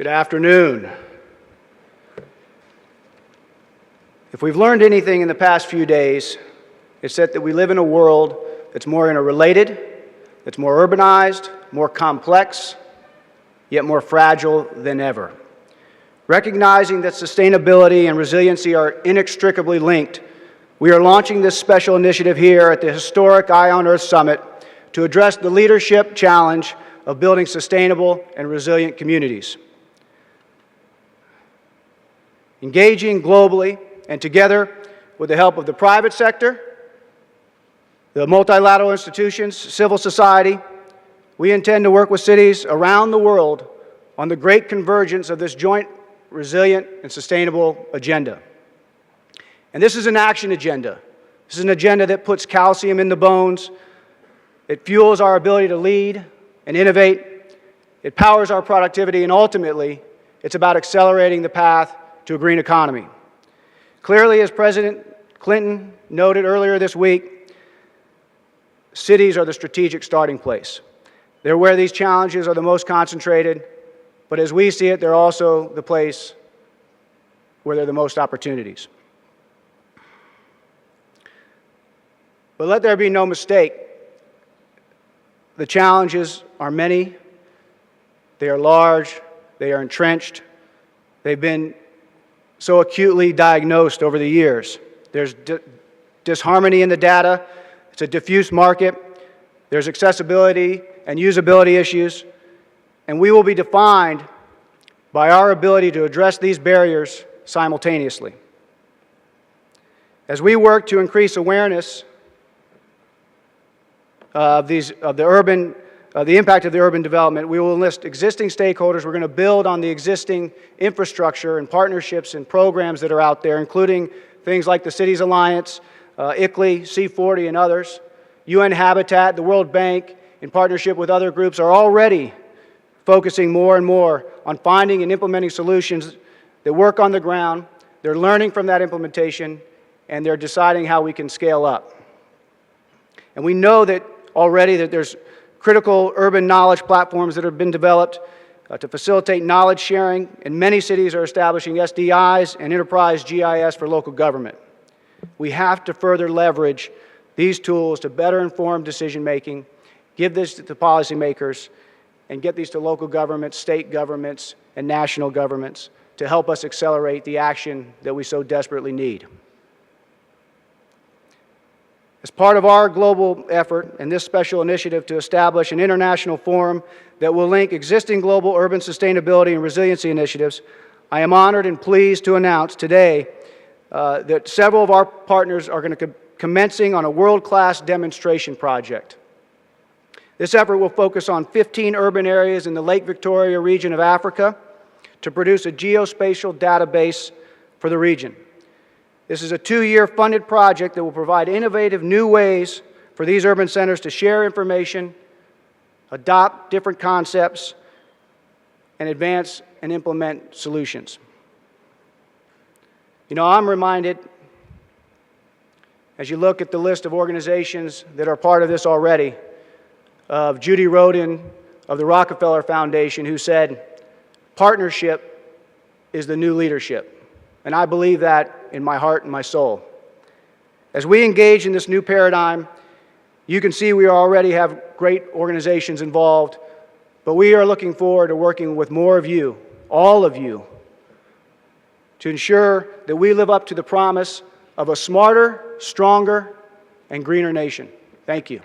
Good afternoon. If we've learned anything in the past few days, it's that we live in a world that's more interrelated, that's more urbanized, more complex, yet more fragile than ever. Recognizing that sustainability and resiliency are inextricably linked, we are launching this special initiative here at the historic EY Onar Summit to address the leadership challenge of building sustainable and resilient communities. Engaging globally and together with the help of the private sector, the multilateral institutions, civil society, we intend to work with cities around the world on the great convergence of this joint resilient and sustainable agenda. And this is an action agenda. This is an agenda that puts calcium in the bones. It fuels our ability to lead and innovate. It powers our productivity, and ultimately, it's about accelerating the path to a green economy. Clearly, as President Clinton noted earlier this week, cities are the strategic starting place. They're where these challenges are the most concentrated, but as we see it, they're also the place where there are the most opportunities. But let there be no mistake, the challenges are many, they are large, they are entrenched, they've been so acutely diagnosed over the years. There's disharmony in the data, it's a diffuse market, there's accessibility and usability issues, and we will be defined by our ability to address these barriers simultaneously. As we work to increase awareness of the impact of the urban development, we will enlist existing stakeholders. We're going to build on the existing infrastructure and partnerships and programs that are out there, including things like the Cities Alliance, ICLEI, C40, and others. UN Habitat, the World Bank, in partnership with other groups, are already focusing more and more on finding and implementing solutions that work on the ground. They're learning from that implementation, and they're deciding how we can scale up. And we know that already that there's critical urban knowledge platforms that have been developed to facilitate knowledge sharing, and many cities are establishing SDIs and enterprise GIS for local government. We have to further leverage these tools to better inform decision-making, give this to policymakers, and get these to local governments, state governments, and national governments to help us accelerate the action that we so desperately need. As part of our global effort and this special initiative to establish an international forum that will link existing global urban sustainability and resiliency initiatives, I am honored and pleased to announce today that several of our partners are going to commencing on a world-class demonstration project. This effort will focus on 15 urban areas in the Lake Victoria region of Africa to produce a geospatial database for the region. This is a 2-year funded project that will provide innovative new ways for these urban centers to share information, adopt different concepts, and advance and implement solutions. You know, I'm reminded, as you look at the list of organizations that are part of this already, of Judy Rodin of the Rockefeller Foundation, who said, "Partnership is the new leadership." And I believe that in my heart and my soul. As we engage in this new paradigm, you can see we already have great organizations involved, but we are looking forward to working with more of you, all of you, to ensure that we live up to the promise of a smarter, stronger, and greener nation. Thank you.